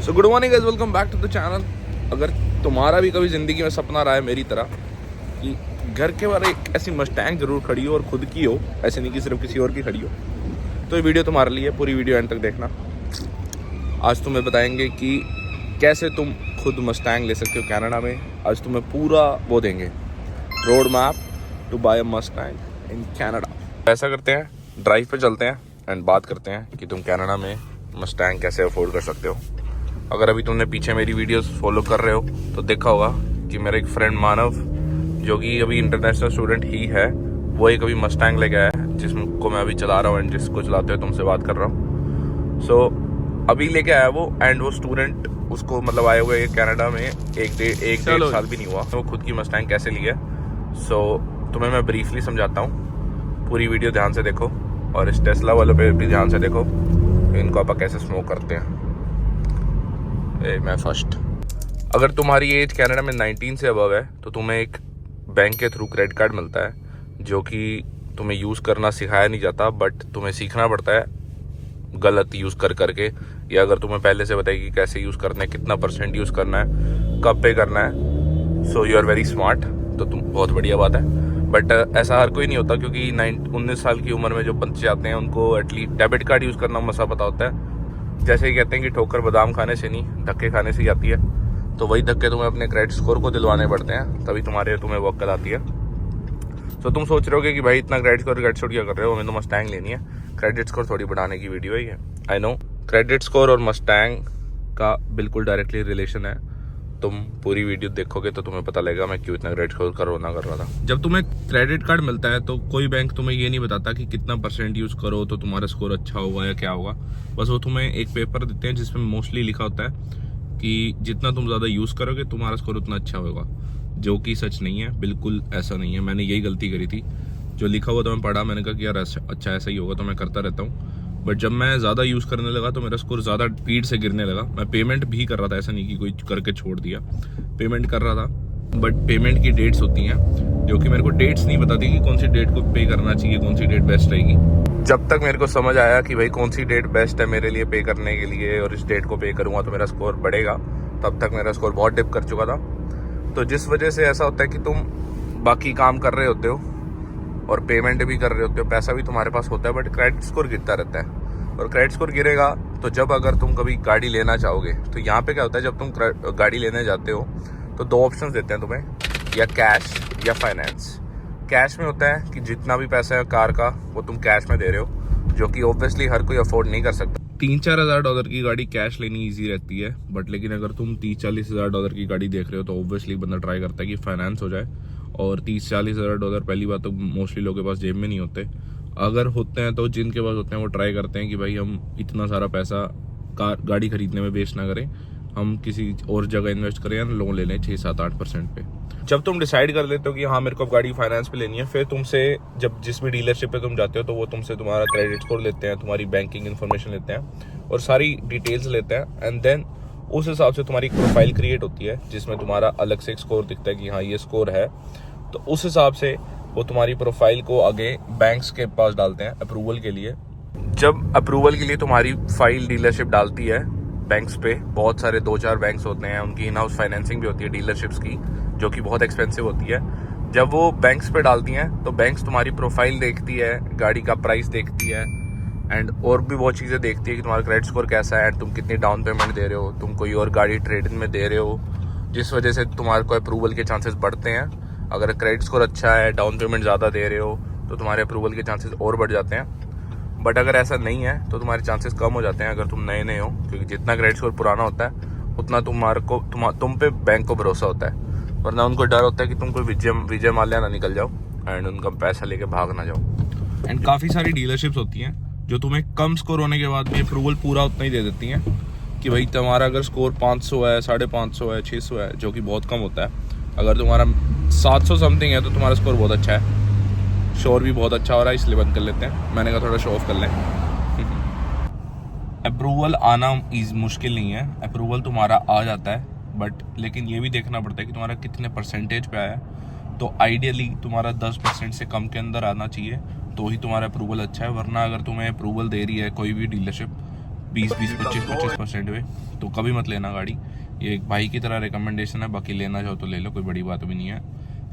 So good morning guys, welcome back to the channel. अगर तुम्हारा भी कभी ज़िंदगी में सपना रहा है मेरी तरह कि घर के बाहर एक ऐसी मस्टैंग ज़रूर खड़ी हो और खुद की हो, ऐसे नहीं कि सिर्फ किसी और की खड़ी हो, तो ये वीडियो तुम्हारे लिए। पूरी वीडियो एंड तक देखना। आज तुम्हें बताएंगे कि कैसे तुम खुद मस्टैंग ले सकते हो कनाडा में। आज तुम्हें पूरा वो देंगे, road map to buy a Mustang in Canada. ऐसा करते हैं, ड्राइव पे चलते हैं एंड बात करते हैं कि तुम कनाडा में मस्टैंग कैसे अफोर्ड कर सकते हो। अगर अभी तुमने पीछे मेरी वीडियोस फॉलो कर रहे हो तो देखा होगा कि मेरा एक फ्रेंड मानव, जो कि अभी इंटरनेशनल स्टूडेंट ही है, वो एक अभी मस्टैंग लेके आया है जिसको मैं अभी चला रहा हूँ एंड जिसको चलाते हुए तुमसे बात कर रहा हूँ। सो अभी लेके आया वो, एंड वो स्टूडेंट, उसको मतलब आए हुए कनाडा में एक डेढ़ साल भी नहीं हुआ। वो खुद की मस्टैंग कैसे ली है, सो तुम्हें मैं ब्रीफली समझाता हूँ। पूरी वीडियो ध्यान से देखो और इस टेस्ला वालों पे भी ध्यान से देखो, इनको आप कैसे स्मोक करते हैं। मैं फर्स्ट, अगर तुम्हारी एज कनाडा में 19 से अबव है तो तुम्हें एक बैंक के थ्रू क्रेडिट कार्ड मिलता है, जो कि तुम्हें यूज़ करना सिखाया नहीं जाता, बट तुम्हें सीखना पड़ता है गलत यूज़ कर करके। या अगर तुम्हें पहले से बताए कि कैसे यूज़ करना है, कितना % यूज़ करना है, कब पे करना है, so you are very smart, तो तुम बहुत बढ़िया बात है। बट ऐसा हर कोई नहीं होता, क्योंकि 19 साल की उम्र में जो बच्चे आते हैं उनको एटलीस्ट डेबिट कार्ड यूज़ करना मसा पता होता है। जैसे ही कहते हैं कि ठोकर बादाम खाने से नहीं, धक्के खाने से ही आती है, तो वही धक्के तुम्हें अपने क्रेडिट स्कोर को दिलवाने पड़ते हैं, तभी तुम्हें वो अक्ल आती है। तो तुम सोच रहे होगे कि भाई इतना क्रेडिट स्कोर क्या कर रहे हो, हमें तो मस्टैंग लेनी है। क्रेडिट स्कोर थोड़ी बढ़ाने की वीडियो है ये, आई नो। क्रेडिट स्कोर और मस्टैंग का बिल्कुल डायरेक्टली रिलेशन है। तुम पूरी वीडियो देखोगे तो तुम्हें पता लगेगा मैं क्यों इतना क्रेडिट स्कोर कर रहा था। जब तुम्हें क्रेडिट कार्ड मिलता है तो कोई बैंक तुम्हें ये नहीं बताता कि कितना % यूज़ करो तो तुम्हारा स्कोर अच्छा होगा या क्या होगा। बस वो तुम्हें एक पेपर देते हैं जिसमें मोस्टली लिखा होता है कि जितना तुम ज़्यादा यूज़ करोगे तुम्हारा स्कोर उतना अच्छा होगा, जो कि सच नहीं है, बिल्कुल ऐसा नहीं है। मैंने यही गलती करी थी, जो लिखा हुआ तो मैं पढ़ा, मैंने कहा कि यार अच्छा ऐसा ही होगा, तो मैं करता रहता हूँ। बट जब मैं ज़्यादा यूज़ करने लगा तो मेरा स्कोर ज़्यादा स्पीड से गिरने लगा। मैं पेमेंट भी कर रहा था, ऐसा नहीं कि कोई करके छोड़ दिया, पेमेंट कर रहा था, बट पेमेंट की डेट्स होती हैं जो कि मेरे को डेट्स नहीं बताती कि कौन सी डेट को पे करना चाहिए, कौन सी डेट बेस्ट रहेगी। जब तक मेरे को समझ आया कि भाई कौन सी डेट बेस्ट है मेरे लिए पे करने के लिए और इस डेट को पे करूँगा तो मेरा स्कोर बढ़ेगा, तब तक मेरा स्कोर बहुत डिप कर चुका था। तो जिस वजह से ऐसा होता है कि तुम बाकी काम कर रहे होते हो और पेमेंट भी कर रहे होते हो, पैसा भी तुम्हारे पास होता है, बट क्रेडिट स्कोर गिरता रहता है। और क्रेडिट स्कोर गिरेगा तो जब अगर तुम कभी गाड़ी लेना चाहोगे तो यहाँ पे क्या होता है, जब तुम गाड़ी लेने जाते हो तो 2 ऑप्शंस देते हैं तुम्हें, या कैश या फाइनेंस। कैश में होता है कि जितना भी पैसा है कार का वो तुम कैश में दे रहे हो, जो कि ऑब्वियसली हर कोई अफोर्ड नहीं कर सकता। $3-4 हज़ार की गाड़ी कैश लेनी ईजी रहती है, बट लेकिन अगर तुम $30-40 हज़ार की गाड़ी देख रहे हो तो ऑब्वियसली बंदा ट्राई करता है कि फाइनेंस हो जाए। और $30-40 हज़ार पहली बात तो मोस्टली लोगों के पास जेब में नहीं होते, अगर होते हैं तो जिनके पास होते हैं वो ट्राई करते हैं कि भाई हम इतना सारा पैसा गाड़ी खरीदने में वेस्ट ना करें, हम किसी और जगह इन्वेस्ट करें या लोन ले लें 6-7-8% पे। जब तुम डिसाइड कर लेते हो कि हाँ मेरे को गाड़ी फाइनेंस पे लेनी है, फिर तुमसे जब जिस भी डीलरशिप पे तुम जाते हो तो वो तुमसे तुम्हारा क्रेडिट स्कोर लेते हैं, तुम्हारी बैंकिंग इन्फॉर्मेशन लेते हैं और सारी डिटेल्स लेते हैं, एंड देन उस हिसाब से तुम्हारी एक प्रोफाइल क्रिएट होती है जिसमें तुम्हारा अलग से एक स्कोर दिखता है कि हाँ ये स्कोर है। तो उस हिसाब से वो तुम्हारी प्रोफाइल को आगे बैंक्स के पास डालते हैं अप्रूवल के लिए। जब अप्रूवल के लिए तुम्हारी फाइल डीलरशिप डालती है बैंक्स पे, बहुत सारे 2-4 बैंक्स होते हैं, उनकी इन हाउस फाइनेंसिंग भी होती है डीलरशिप्स की, जो कि बहुत एक्सपेंसिव होती है। जब वो बैंक्स पे डालती हैं तो बैंक्स तुम्हारी प्रोफाइल देखती है, गाड़ी का प्राइस देखती है, एंड और भी बहुत चीज़ें देखती है कि तुम्हारा क्रेडिट स्कोर कैसा है, एंड तुम कितनी डाउन पेमेंट दे रहे हो, तुम कोई और गाड़ी ट्रेड-इन में दे रहे हो, जिस वजह से तुम्हारे को अप्रूवल के चांसेस बढ़ते हैं। अगर क्रेडिट स्कोर अच्छा है, डाउन पेमेंट ज़्यादा दे रहे हो, तो तुम्हारे अप्रूवल के चांसेस और बढ़ जाते हैं। बट अगर ऐसा नहीं है तो तुम्हारे चांसेस कम हो जाते हैं अगर तुम नए हो, क्योंकि जितना क्रेडिट स्कोर पुराना होता है उतना तुम पे बैंक को भरोसा होता है, वरना उनको डर होता है कि तुम कोई विजय माल्या ना निकल जाओ एंड उनका पैसा लेके भाग ना जाओ। एंड काफ़ी सारी डीलरशिप्स होती हैं जो तुम्हें कम स्कोर होने के बाद भी अप्रूवल पूरा उतना ही दे देती हैं कि भाई तुम्हारा अगर स्कोर 500 है, 550 है, 600 है, जो कि बहुत कम होता है। अगर तुम्हारा 700 समथिंग है तो तुम्हारा स्कोर बहुत अच्छा है, शोर भी बहुत अच्छा हो रहा है, इसलिए बंद कर लेते हैं। मैंने कहा थोड़ा शो ऑफ कर लें। अप्रूवल आना मुश्किल नहीं है, अप्रूवल तुम्हारा आ जाता है, बट लेकिन ये भी देखना पड़ता है कि तुम्हारा कितने % पे आया है। तो आइडियली तुम्हारा 10% से कम के अंदर आना चाहिए तो ही तुम्हारा अप्रूवल अच्छा है, वरना अगर तुम्हें अप्रूवल दे रही है कोई भी डीलरशिप 20-25% पे, तो कभी मत लेना गाड़ी। ये एक भाई की तरह रिकमेंडेशन है, बाकी लेना चाहो तो ले लो, कोई बड़ी बात भी नहीं है।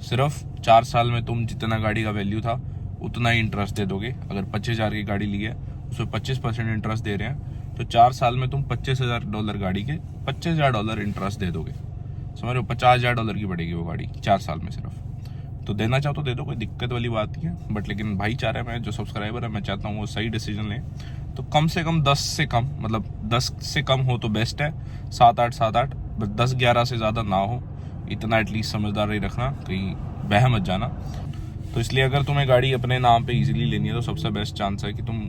सिर्फ 4 साल में तुम जितना गाड़ी का वैल्यू था उतना ही इंटरेस्ट दे दोगे। अगर 25,000 की गाड़ी ली है उसमें 25% इंटरेस्ट दे रहे हैं, तो 4 साल में तुम $25,000 गाड़ी के $25,000 इंटरेस्ट दे दोगे। समझ रहे हो, $50,000 की पड़ेगी वो गाड़ी 4 साल में सिर्फ। तो देना चाहो तो दे दो, कोई दिक्कत वाली बात नहीं है। बट लेकिन भाई चाह रहा है, मैं जो सब्सक्राइबर है मैं चाहता हूँ वो सही डिसीजन लें, तो कम से कम 10 से कम, मतलब 10 से कम हो तो बेस्ट है, 7-8 बस 10-11 से ज़्यादा ना हो, इतना एटलीस्ट समझदारी रखना, कहीं बह मत जाना। तो इसलिए अगर तुम्हें गाड़ी अपने नाम पे इजीली लेनी है तो सबसे बेस्ट चांस है कि तुम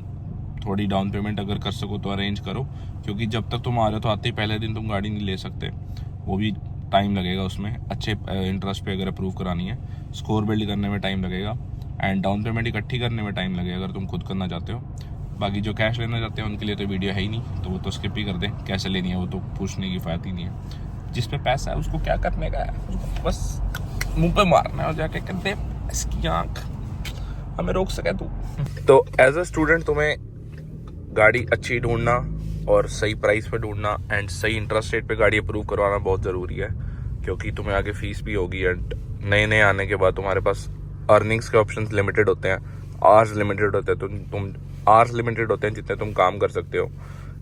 थोड़ी डाउन पेमेंट अगर कर सको तो अरेंज करो, क्योंकि जब तक तुम आ रहे हो तो आते ही पहले दिन तुम गाड़ी नहीं ले सकते, वो भी टाइम लगेगा उसमें। अच्छे इंटरेस्ट पे अगर अप्रूव करानी है, स्कोर बिल्ड करने में टाइम लगेगा, एंड डाउन पेमेंट इकट्ठी करने में टाइम लगेगा अगर तुम खुद करना चाहते हो। बाकी जो कैश लेना चाहते हैं उनके लिए तो वीडियो है ही नहीं, तो वो तो स्किप ही कर दें, कैसे लेनी है वो तो पूछने की फ़ायदा ही नहीं है। जिस पे पैसा है उसको क्या करने का है, उसको बस मुंह पे मारना है और जाके कहते इसकी आँख हमें रोक सके तो एज अ स्टूडेंट तुम्हें गाड़ी अच्छी ढूंढना और सही प्राइस पे ढूंढना एंड सही इंटरेस्ट रेट पे गाड़ी अप्रूव करवाना बहुत ज़रूरी है, क्योंकि तुम्हें आगे फीस भी होगी एंड नए आने के बाद तुम्हारे पास अर्निंग्स के ऑप्शंस लिमिटेड होते हैं, आवर्स लिमिटेड होते हैं, तो तुम आवर्स लिमिटेड होते हैं जितने तुम काम कर सकते हो।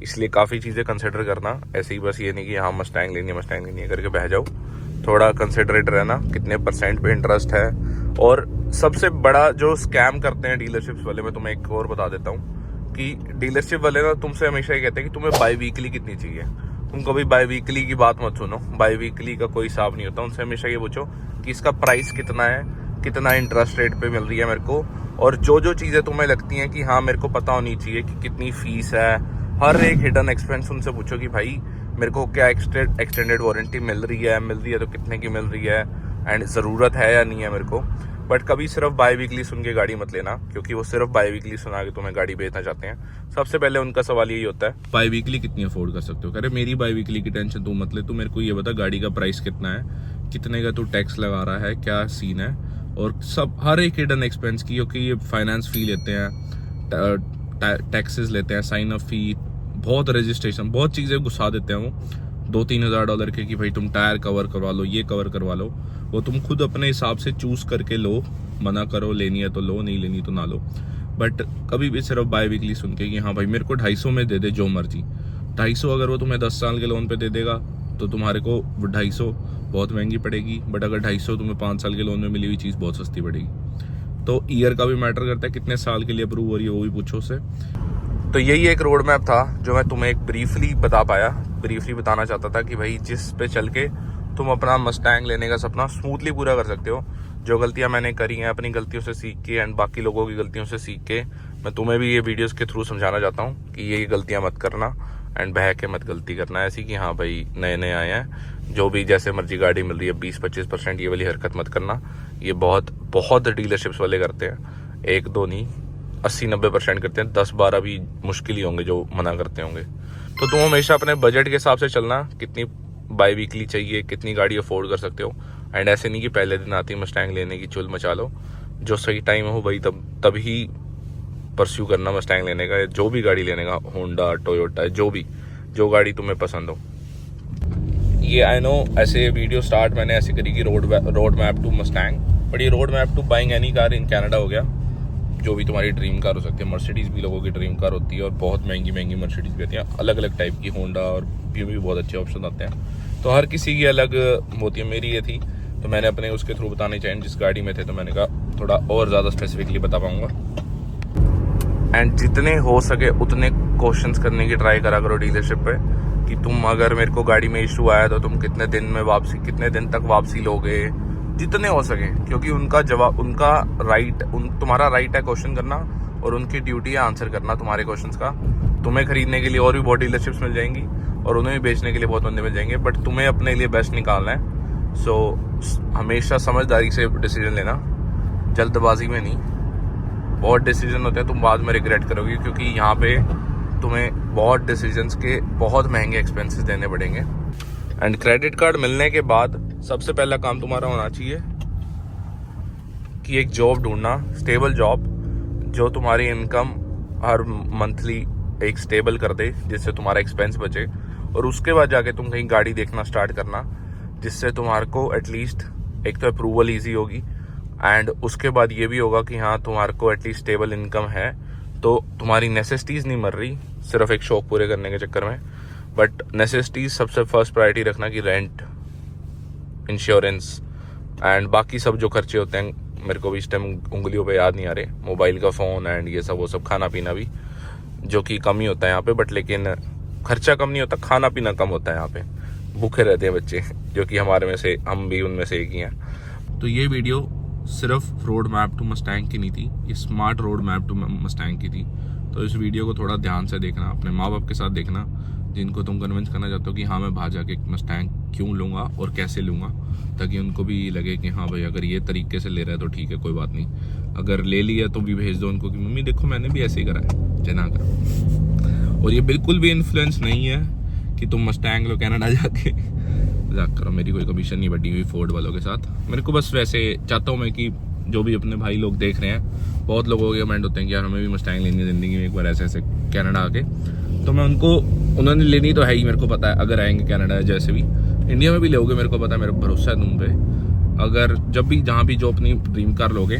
इसलिए काफ़ी चीज़ें कंसिडर करना, ऐसे ही बस ये नहीं कि हाँ मस्टैंग लेनी है करके बह जाओ। थोड़ा कंसिडरेट रहना कितने % पे इंटरेस्ट है। और सबसे बड़ा जो स्कैम करते हैं डीलरशिप्स वाले, मैं तुम्हें एक और बता देता हूँ कि डीलरशिप वाले ना तुमसे हमेशा ये कहते हैं कि तुम्हें बाई वीकली कितनी चाहिए। तुम कभी बाई वीकली की बात मत सुनो, बाई वीकली का कोई हिसाब नहीं होता। उनसे हमेशा ये पूछो कि इसका प्राइस कितना है, कितना इंटरेस्ट रेट पे मिल रही है मेरे को, और जो चीज़ें तुम्हें लगती हैं कि हाँ मेरे को पता होनी चाहिए कि कितनी फीस है, हर एक हिडन एक्सपेंस उनसे पूछो कि भाई मेरे को क्या एक्सटेंडेड वारंटी मिल रही है तो कितने की मिल रही है, एंड ज़रूरत है या नहीं है मेरे को। बट कभी सिर्फ बाई वीकली सुन के गाड़ी मत लेना, क्योंकि वो सिर्फ बाई वीकली सुना के तुम्हें गाड़ी बेचना चाहते हैं। सबसे पहले उनका सवाल यही होता है बाई वीकली कितनी अफोर्ड कर सकते हो। कह रहे मेरी बाई वीकली की टेंशन तू मत ले, तू मेरे को ये बता गाड़ी का प्राइस कितना है, कितने का तू टैक्स लगा रहा है, क्या सीन है, और सब हर एक हिडन एक्सपेंस की, क्योंकि ये फाइनेंस फी लेते हैं, टैक्सेस लेते हैं, साइन अप फी, बहुत रजिस्ट्रेशन, बहुत चीज़ें घुसा देते हैं वो $2-3 हज़ार के कि भाई तुम टायर कवर करवा लो, ये कवर करवा लो। वो तुम खुद अपने हिसाब से चूज़ करके लो, मना करो, लेनी है तो लो, नहीं लेनी तो ना लो। बट कभी भी सिर्फ बाई वीकली सुन के कि हाँ भाई मेरे को 250 में दे दे जो मर्जी, 250 अगर वो तुम्हें 10 साल के लोन पे दे देगा तो तुम्हारे को 250 बहुत महंगी पड़ेगी, बट अगर 250 तुम्हें 5 साल के लोन में मिली हुई चीज़ बहुत सस्ती पड़ेगी। तो ईयर का भी मैटर करता है, कितने साल के लिए अप्रूव हो रही है वो भी पूछो उससे। तो यही एक रोड मैप था जो मैं तुम्हें एक ब्रीफली बताना चाहता था कि भाई जिस पे चल के तुम अपना मस्टैंग लेने का सपना स्मूथली पूरा कर सकते हो। जो गलतियां मैंने करी हैं अपनी गलतियों से सीख के एंड बाकी लोगों की गलतियों से सीख के, मैं तुम्हें भी ये वीडियोस के थ्रू समझाना चाहता हूँ कि ये गलतियां मत करना एंड बह के मत गलती करना ऐसी कि हाँ भाई नए आए हैं जो भी जैसे मर्जी गाड़ी मिल रही है 20-25%, ये वाली हरकत मत करना। ये बहुत डीलरशिप्स वाले करते हैं, 1-2 नहीं 80-90% करते हैं, 10-12 भी मुश्किल ही होंगे जो मना करते होंगे। तो तुम हमेशा अपने बजट के हिसाब से चलना, कितनी बाई वीकली चाहिए, कितनी गाड़ी अफोर्ड कर सकते हो। एंड ऐसे नहीं कि पहले दिन आती मस्टैंग लेने की चुल मचा लो, जो सही टाइम हो भाई तभी परस्यू करना मस्टैंग लेने का, जो भी गाड़ी लेने का, होंडा, टोयोटा, जो गाड़ी तुम्हें पसंद हो। ये आई नो ऐसे वीडियो स्टार्ट मैंने ऐसे करी कि road map to Mustang, but ये road map to buying any car in Canada हो गया, जो भी तुम्हारी ड्रीम कार हो सकती है। मर्सिडीज़ भी लोगों की ड्रीम कार होती है और बहुत महंगी मर्सिडीज़ भी होती हैं, अलग टाइप की। होंडा और भी बहुत अच्छे ऑप्शन आते हैं, तो हर किसी की अलग होती है। मेरी ये थी तो मैंने अपने उसके थ्रू बताने चाहिए जिस गाड़ी में थे, तो मैंने कहा थोड़ा और ज़्यादा स्पेसिफिकली बता पाऊँगा। एंड जितने हो सके उतने क्वेश्चंस करने की ट्राई करा करो डीलरशिप पे कि तुम अगर मेरे को गाड़ी में इशू आया तो तुम कितने दिन तक वापसी लोगे, जितने हो सके, क्योंकि उनका राइट, तुम्हारा राइट है क्वेश्चन करना और उनकी ड्यूटी है आंसर करना तुम्हारे क्वेश्चंस का। तुम्हें खरीदने के लिए और भी बहुत डीलरशिप्स मिल जाएंगी और उन्हें भी बेचने के लिए बहुत बंदे मिल जाएंगे, बट तुम्हें अपने लिए बेस्ट निकालना है। सो हमेशा समझदारी से डिसीजन लेना, जल्दबाजी में नहीं। बहुत डिसीजन होते हैं तुम बाद में रिग्रेट करोगे, क्योंकि यहाँ पे तुम्हें बहुत डिसीजंस के बहुत महंगे एक्सपेंसेस देने पड़ेंगे। एंड क्रेडिट कार्ड मिलने के बाद सबसे पहला काम तुम्हारा होना चाहिए कि एक जॉब ढूंढना, स्टेबल जॉब जो तुम्हारी इनकम हर मंथली एक स्टेबल कर दे जिससे तुम्हारा एक्सपेंस बचे, और उसके बाद जाके तुम कहीं गाड़ी देखना स्टार्ट करना, जिससे तुम्हारे को एटलीस्ट एक तो अप्रूवल ईजी होगी, एंड उसके बाद ये भी होगा कि हाँ तुम्हारे को एटलीस्ट स्टेबल इनकम है, तो तुम्हारी नेसेसिटीज़ नहीं मर रही सिर्फ एक शौक पूरे करने के चक्कर में। बट नेसेसिटीज़ सबसे फर्स्ट प्रायोरिटी रखना कि रेंट, इंश्योरेंस एंड बाकी सब जो खर्चे होते हैं, मेरे को भी इस टाइम उंगलियों पे याद नहीं आ रहे, मोबाइल का फ़ोन एंड ये सब वो सब, खाना पीना भी जो कि कम ही होता है यहाँ पे, बट लेकिन खर्चा कम नहीं होता, खाना पीना कम होता है यहाँ पे, भूखे रहते हैं बच्चे, जो कि हमारे में से, हम भी उनमें से एक ही हैं। तो ये वीडियो सिर्फ रोड मैप टू मस्टैंग की नहीं थी, ये smart road map to Mustang की थी। तो इस वीडियो को थोड़ा ध्यान से देखना, अपने माँ बाप के साथ देखना, जिनको तुम कन्विंस करना चाहते हो कि हाँ मैं बाहर जाके एक मस्टैंग क्यों लूँगा और कैसे लूँगा, ताकि उनको भी लगे कि हाँ भाई अगर ये तरीके से ले रहा है तो ठीक है, कोई बात नहीं, अगर ले लिया तो भी भेज दो उनको कि मम्मी देखो मैंने भी ऐसे ही करा है, जना करो। और ये बिल्कुल भी इन्फ्लुएंस नहीं है कि तुम मस्टैंग लो कनाडा जाके, मजाक करो, मेरी कोई कमीशन नहीं बढ़ी हुई फोर्ड वालों के साथ। मेरे को बस वैसे चाहता हूँ मैं कि जो भी अपने भाई लोग देख रहे हैं, बहुत लोगों के कमेंट होते हैं कि यार हमें भी मस्टैंग लेनी है ज़िंदगी में एक बार ऐसे ऐसे कनाडा आके, तो मैं उन्होंने लेनी तो है ही, मेरे को पता है, अगर आएंगे कनाडा जैसे भी, इंडिया में भी लोगे, मेरे को पता है, मेरा भरोसा है तुम पे। अगर जब भी जहाँ भी जो अपनी ड्रीम कार लोगे,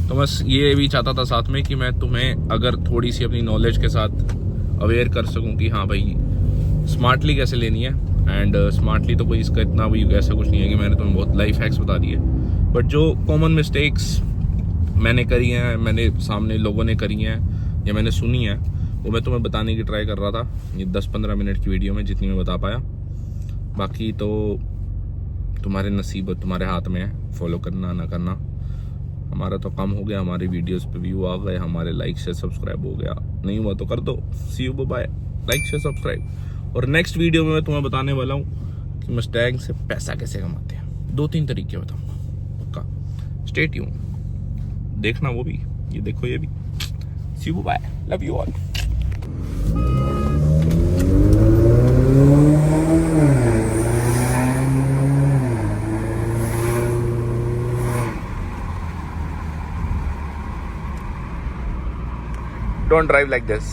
तो बस ये भी चाहता था साथ में कि मैं तुम्हें अगर थोड़ी सी अपनी नॉलेज के साथ अवेयर कर सकूँ कि हाँ भाई स्मार्टली कैसे लेनी है। एंड स्मार्टली तो कोई इसका इतना भी ऐसा कुछ नहीं है कि मैंने तुम्हें बहुत लाइफ हैक्स बता दिए, बट जो कॉमन मिस्टेक्स मैंने करी हैं, मैंने सामने लोगों ने करी हैं या मैंने सुनी है, वो मैं तुम्हें बताने की ट्राई कर रहा था ये 10-15 मिनट की वीडियो में, जितनी मैं बता पाया। बाकी तो तुम्हारे नसीब तुम्हारे हाथ में है, फॉलो करना ना करना। हमारा तो कम हो गया, हमारी वीडियोस पे व्यू आ गए, हमारे लाइक से सब्सक्राइब हो गया, नहीं हुआ तो कर दो। सी यू, बाय, लाइक से सब्सक्राइब। और नेक्स्ट वीडियो में मैं तुम्हें बताने वाला हूँ कि मस्टैंग से पैसा कैसे कमाते हैं, 2-3 तरीके बताऊँगा पक्का। स्टे ट्यून, देखना वो भी, ये देखो ये भी। See you, bye, love you all. Don't drive like this.